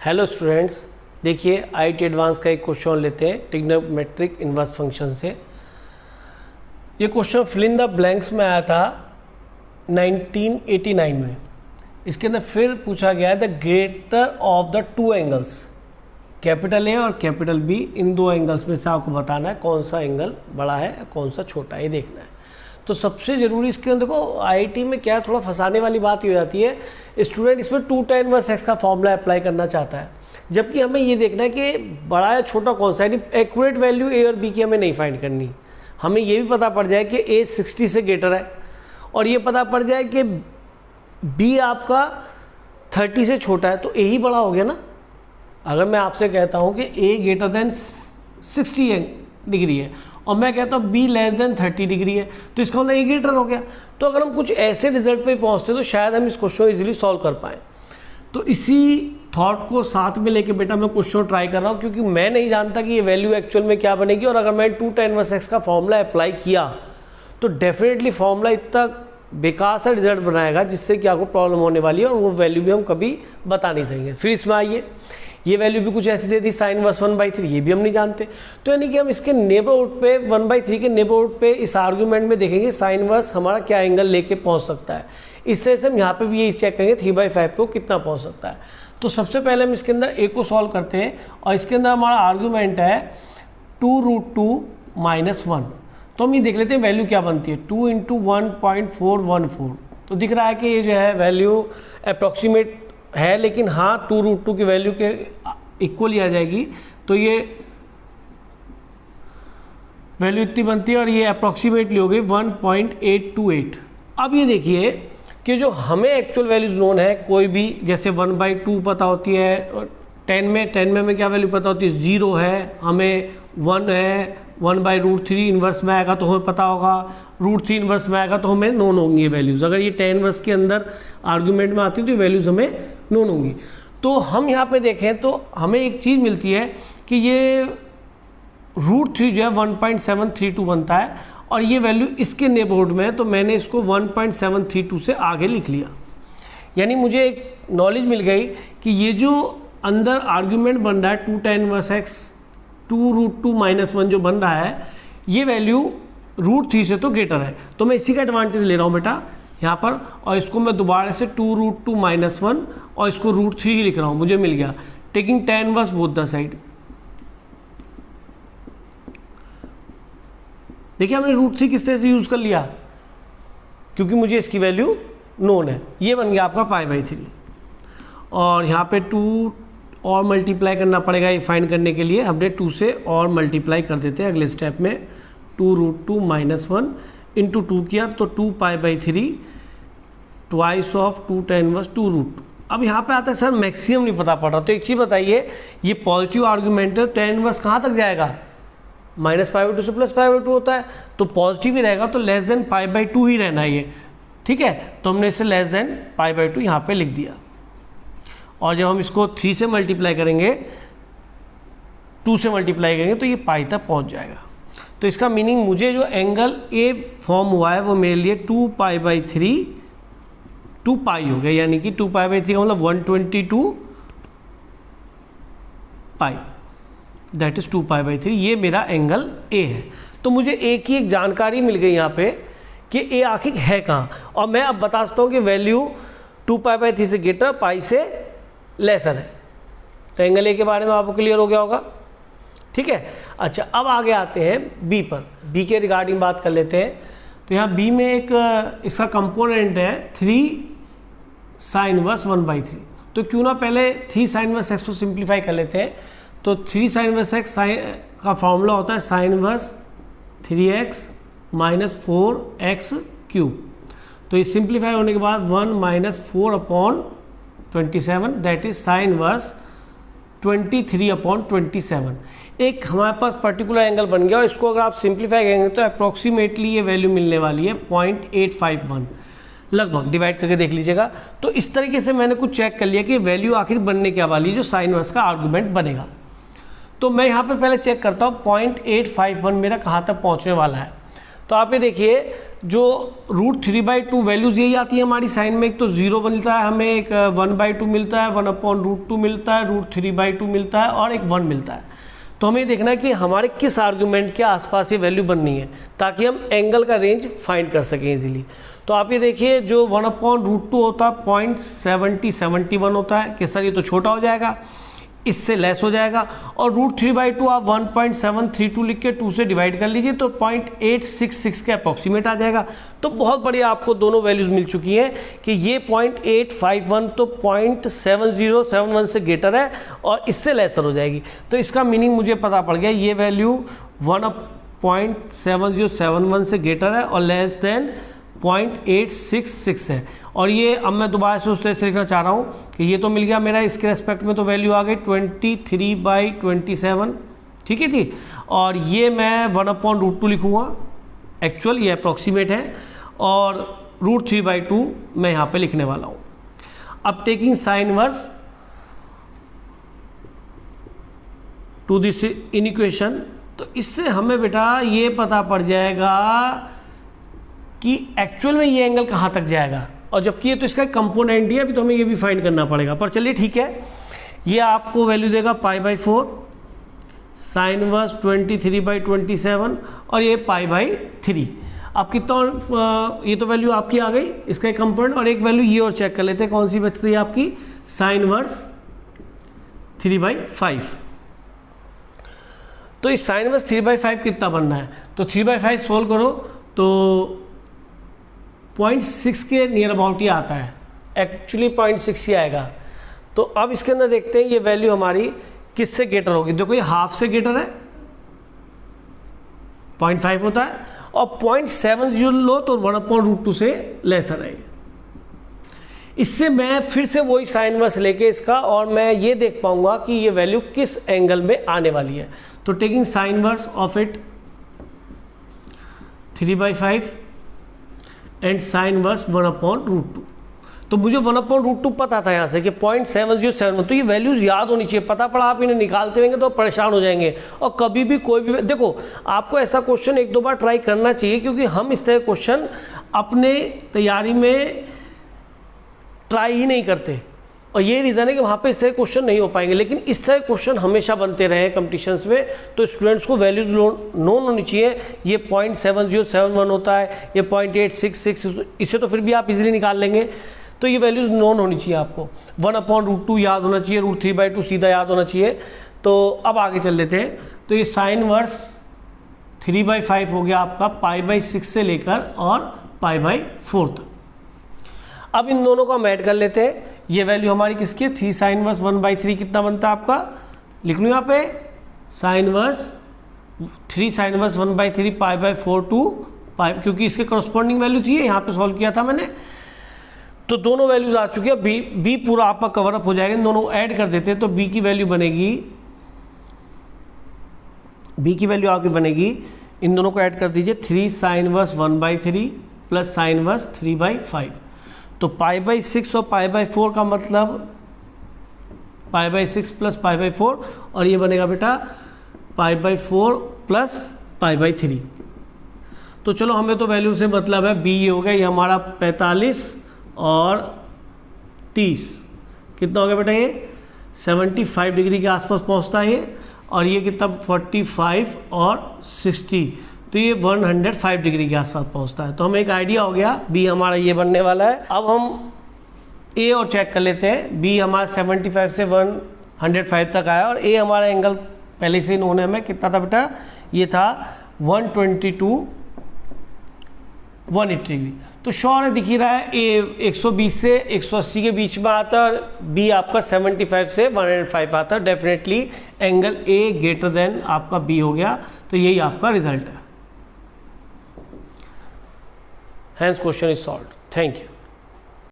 Hello students, देखिए IT advance का एक क्वेश्चन लेते हैं ट्रिग्नोमेट्रिक इन्वर्स फंक्शन से। ये question fill in the blanks में आया था 1989 में। इसके अंदर फिर पूछा गया है the greater of the two angles, capital A और कैपिटल बी, इन दो एंगल्स में से आपको बताना है कौन सा एंगल बड़ा है कौन सा छोटा है, ये देखना है। तो सबसे ज़रूरी इसके अंदर देखो आईआईटी में क्या थोड़ा फंसाने वाली बात ही हो जाती है, स्टूडेंट इसमें 2tan इनवर्स x का फॉर्मूला अप्लाई करना चाहता है, जबकि हमें ये देखना है कि बड़ा या छोटा कौन सा है। यानी एक्यूरेट वैल्यू ए और बी की हमें नहीं फाइंड करनी, हमें ये भी पता पड़ जाए कि ए 60 से ग्रेटर है और ये पता पड़ जाए कि बी आपका 30 से छोटा है, तो ए ही बड़ा हो गया ना। अगर मैं आपसे कहता हूँ कि ए ग्रेटर देन 60 डिग्री है और मैं कहता हूँ बी लेस देन 30 डिग्री है, तो इसका मतलब ए ग्रेटर हो गया। तो अगर हम कुछ ऐसे रिजल्ट पे पहुँचते तो शायद हम इस क्वेश्चन को इजीली सॉल्व कर पाएँ। तो इसी थॉट को साथ में लेके बेटा मैं क्वेश्चन ट्राई कर रहा हूँ, क्योंकि मैं नहीं जानता कि ये वैल्यू एक्चुअल में क्या बनेगी। और अगर मैं 2tan इनवर्स x का फॉर्मूला अप्लाई किया तो डेफिनेटली फॉर्मूला इतना बेकार सा रिजल्ट बनाएगा जिससे कि आपको प्रॉब्लम होने वाली है और वो वैल्यू भी हम कभी बता नहीं सकेंगे। फिर इसमें आइए, ये वैल्यू भी कुछ ऐसी दे दी sin इनवर्स 1/3, ये भी हम नहीं जानते। तो यानी कि हम इसके नेबरहुड पे 1/3 के नेबरहुड पे इस आर्ग्यूमेंट में देखेंगे sin इनवर्स हमारा क्या एंगल लेके पहुंच सकता है। इस तरह से हम यहाँ पे भी ये चेक करेंगे 3/5 पे कितना पहुंच सकता है। तो सबसे पहले हम इसके अंदर a को सॉल्व करते हैं और इसके अंदर हमारा आर्ग्यूमेंट है 2√2 - 1। तो हम ये देख लेते हैं वैल्यू क्या बनती है, 2 × 1.414। तो दिख रहा है कि ये जो है वैल्यू अप्रॉक्सीमेट है, लेकिन हाँ 2√2 की वैल्यू के इक्वल ही आ जाएगी। तो ये वैल्यू इतनी बनती है और ये अप्रॉक्सीमेटली हो गई 1.828। अब ये देखिए कि जो हमें एक्चुअल वैल्यूज नोन है, कोई भी जैसे 1/2 पता होती है, और 10 में हमें क्या वैल्यू पता होती है, 0 है, हमें 1 है, 1/√3 इन्वर्स में आएगा तो हमें पता होगा, √3 इन्वर्स में आएगा तो हमें नोन होंगी ये वैल्यूज़। अगर ये tan इनवर्स के अंदर आर्ग्यूमेंट में आती है तो ये वैल्यूज़ हमें नोन होंगी। तो हम यहाँ पे देखें तो हमें एक चीज़ मिलती है कि ये √3 जो है 1.732 बनता है और ये वैल्यू इसके नेबरहुड में है, तो मैंने इसको 1.732 से आगे लिख लिया। यानी मुझे एक नॉलेज मिल गई कि ये जो अंदर आर्ग्यूमेंट बन रहा है 2tan इनवर्स x 2√2 - 1 जो बन रहा है, ये वैल्यू √3 से तो ग्रेटर है। तो मैं इसी का एडवांटेज ले रहा हूँ बेटा यहाँ पर, और इसको मैं दोबारा से 2√2 - 1 और इसको √3 ही लिख रहा हूँ, मुझे मिल गया। Taking tan inverse both the side. देखिए हमने √3 किस तरह से यूज़ कर लिया, क्योंकि मुझे इसकी वैल्यू नोन है। ये बन गया आपका π/3 और यहाँ पे 2 और मल्टीप्लाई करना पड़ेगा ये फाइंड करने के लिए। हमने 2 से और मल्टीप्लाई कर देते हैं अगले स्टेप में। 2√2 - 1 × 2 किया तो 2π/3 ट्वाइस ऑफ 2tan इनवर्स 2√2। अब यहाँ पे आता है सर मैक्सिमम नहीं पता पड़ रहा, तो एक चीज़ बताइए, ये पॉजिटिव आर्ग्यूमेंट है, tan इनवर्स कहाँ तक जाएगा, -π/2 से +π/2 होता है, तो पॉजिटिव ही रहेगा, तो लेस देन π/2 ही रहना है ये, ठीक है। तो हमने इसे लेस देन π/2 यहाँ पे लिख दिया। और जब हम इसको 3 से मल्टीप्लाई करेंगे, 2 से मल्टीप्लाई करेंगे तो ये पाई तक पहुँच जाएगा। तो इसका मीनिंग मुझे जो एंगल ए फॉर्म हुआ है वो मेरे लिए 2π/3 2π हो गया, यानी कि 2π/3 का मतलब 122 पाई, दैट इज़ 2π/3। ये मेरा एंगल ए है। तो मुझे ए की एक जानकारी मिल गई यहाँ पे कि ए आखिर है कहाँ, और मैं अब बता सकता हूँ कि वैल्यू 2π/3 से ग्रेटर, पाई से लेसर है। तो एंगल ए के बारे में आपको क्लियर हो गया होगा, ठीक है। अच्छा, अब आगे आते हैं बी पर। बी के रिगार्डिंग बात कर लेते हैं। तो यहाँ बी में एक इसका कंपोनेंट है 3 sin इनवर्स 1/3। तो क्यों ना पहले 3 sin इनवर्स x को सिंप्लीफाई कर लेते हैं। तो 3 sin इनवर्स x का फॉर्मूला होता है sin इनवर्स 3x - 4x³। तो ये सिंप्लीफाई होने के बाद 1 - 4/27, दैट इज sin इनवर्स 23/27। एक हमारे पास पर्टिकुलर एंगल बन गया और इसको अगर आप सिंप्लीफाई करेंगे तो अप्रॉक्सीमेटली ये वैल्यू मिलने वाली है 0.851, लगभग डिवाइड करके देख लीजिएगा। तो इस तरीके से मैंने कुछ चेक कर लिया कि वैल्यू आखिर बनने क्या वाली है जो sin इनवर्स का आर्गूमेंट बनेगा। तो मैं यहाँ पे पहले चेक करता हूँ 0.851 मेरा कहाँ तक पहुँचने वाला है। तो आप ये देखिए जो √3/2 वैल्यूज़ यही आती है हमारी साइन में। एक तो 0 मिलता है हमें, एक 1/2 मिलता है, 1/√2 मिलता है, √3/2 मिलता है और एक 1 मिलता है। तो हमें देखना है कि हमारे किस आर्गुमेंट के आसपास ये वैल्यू बननी है ताकि हम एंगल का रेंज फाइंड कर सकें इजीली। तो आप ये देखिए जो 1/√2 होता है 0.71 होता है, किस तरह ये तो छोटा हो जाएगा, इससे लेस हो जाएगा। और √3/2 आप 1.732 लिख के 2 से डिवाइड कर लीजिए तो 0.866 के अप्रॉक्सीमेट आ जाएगा। तो बहुत बढ़िया आपको दोनों वैल्यूज़ मिल चुकी हैं कि ये 0.851 तो 0.7071 से ग्रेटर है और इससे लेसर हो जाएगी। तो इसका मीनिंग मुझे पता पड़ गया, ये वैल्यू 1.7071 से ग्रेटर है और लेस देन 0.866 है। और ये अब मैं दोबारा से उस तरह से लिखना चाह रहा हूँ कि ये तो मिल गया मेरा इसके रेस्पेक्ट में, तो वैल्यू आ गई 23/27, ठीक है जी। और ये मैं 1/√2 लिखूँगा, एक्चुअल ये अप्रॉक्सीमेट है, और √3/2 मैं यहाँ पे लिखने वाला हूँ। अब taking sine inverse two this inequation, तो इससे हमें बेटा ये पता पड़ जाएगा कि एक्चुअल में ये एंगल कहाँ तक जाएगा, और जबकि ये तो इसका कंपोनेंट ही है, अभी तो हमें ये भी फाइंड करना पड़ेगा। पर चलिए ठीक है, ये आपको वैल्यू देगा π/4 साइन इनवर्स 23/27 और ये π/3। अब कितना, ये तो वैल्यू आपकी आ गई, इसका एक कंपोनेंट, और एक वैल्यू ये और चेक कर लेते हैं कौन सी बचती है आपकी, साइन इनवर्स 3/5। तो इस साइन इनवर्स 3/5 कितना बनना है, तो 3/5 सोल्व करो तो 0.6 के नियर अबाउट ही आता है, एक्चुअली 0.6 ही आएगा। तो अब इसके अंदर देखते हैं ये वैल्यू हमारी किससे ग्रेटर होगी। देखो ये हाफ से ग्रेटर है, 0.5 होता है, और 0.70 लो तो 1/√2 से लेसर है। इससे मैं फिर से वही साइन इनवर्स लेके इसका, और मैं ये देख पाऊंगा कि ये वैल्यू किस एंगल में आने वाली है। तो taking sine inverse of it 3/5 and sine inverse 1/√2। तो मुझे 1/√2 पता था यहाँ से कि 0.7071, तो ये वैल्यूज़ याद होनी चाहिए। पता पड़ा आप इन्हें निकालते रहेंगे तो परेशान हो जाएंगे। और कभी भी कोई भी, देखो आपको ऐसा क्वेश्चन 1-2 बार ट्राई करना चाहिए, क्योंकि हम इस तरह क्वेश्चन अपने तैयारी में ट्राई ही नहीं करते, और ये रीज़न है कि वहाँ पे इस तरह क्वेश्चन नहीं हो पाएंगे। लेकिन इस तरह क्वेश्चन हमेशा बनते रहे कंपटीशंस में, तो स्टूडेंट्स को वैल्यूज नोन होनी चाहिए। ये 0.7071 होता है, ये 0.866, इसे तो फिर भी आप इजीली निकाल लेंगे। तो ये वैल्यूज नोन होनी चाहिए आपको। 1/√2 याद होना चाहिए, √3/2 सीधा याद होना चाहिए। तो अब आगे चल लेते हैं। तो ये साइन इनवर्स 3/5 हो गया आपका π/6 से लेकर और π/4 तक। अब इन दोनों को हम ऐड कर लेते हैं। ये वैल्यू हमारी किसकी है, 3 साइन इनवर्स 1/3 कितना बनता है आपका, लिख लूँ यहाँ पे, sine inverse 3 sine inverse 1/3 π/4 to pi, क्योंकि इसके करस्पॉन्डिंग वैल्यू थी, यहाँ पे सॉल्व किया था मैंने। तो दोनों वैल्यूज आ चुकी है, बी पूरा आपका कवर अप हो जाएगा। इन दोनों को ऐड कर देते हैं तो बी की वैल्यू बनेगी, बी की वैल्यू आपकी बनेगी, इन दोनों को ऐड कर दीजिए, 3 sine inverse 1/3 plus sine inverse 3/5। तो π/6 और π/4 का मतलब π/6 प्लस π/4, और ये बनेगा बेटा π/4 प्लस π/3। तो चलो हमें तो वैल्यू से मतलब है, बी ये हो गया, ये हमारा 45 और 30 कितना हो गया बेटा, ये 75 डिग्री के आसपास पहुंचता है ये, और ये कितना 45 और 60, तो ये 105 डिग्री के आसपास पहुंचता है। तो हमें एक आइडिया हो गया, बी हमारा ये बनने वाला है। अब हम ए और चेक कर लेते हैं। बी हमारा 75 से 105 तक आया, और ए हमारा एंगल पहले से नोन है हमें, कितना था बेटा, ये था 122 180 डिग्री। तो श्योर है, दिख ही रहा है, ए 120 से 180 के बीच में आता है, और बी आपका 75 से 105 आता है। Definitely angle A greater than आपका बी हो गया। तो यही आपका रिजल्ट है। Hence question is solved. Thank you.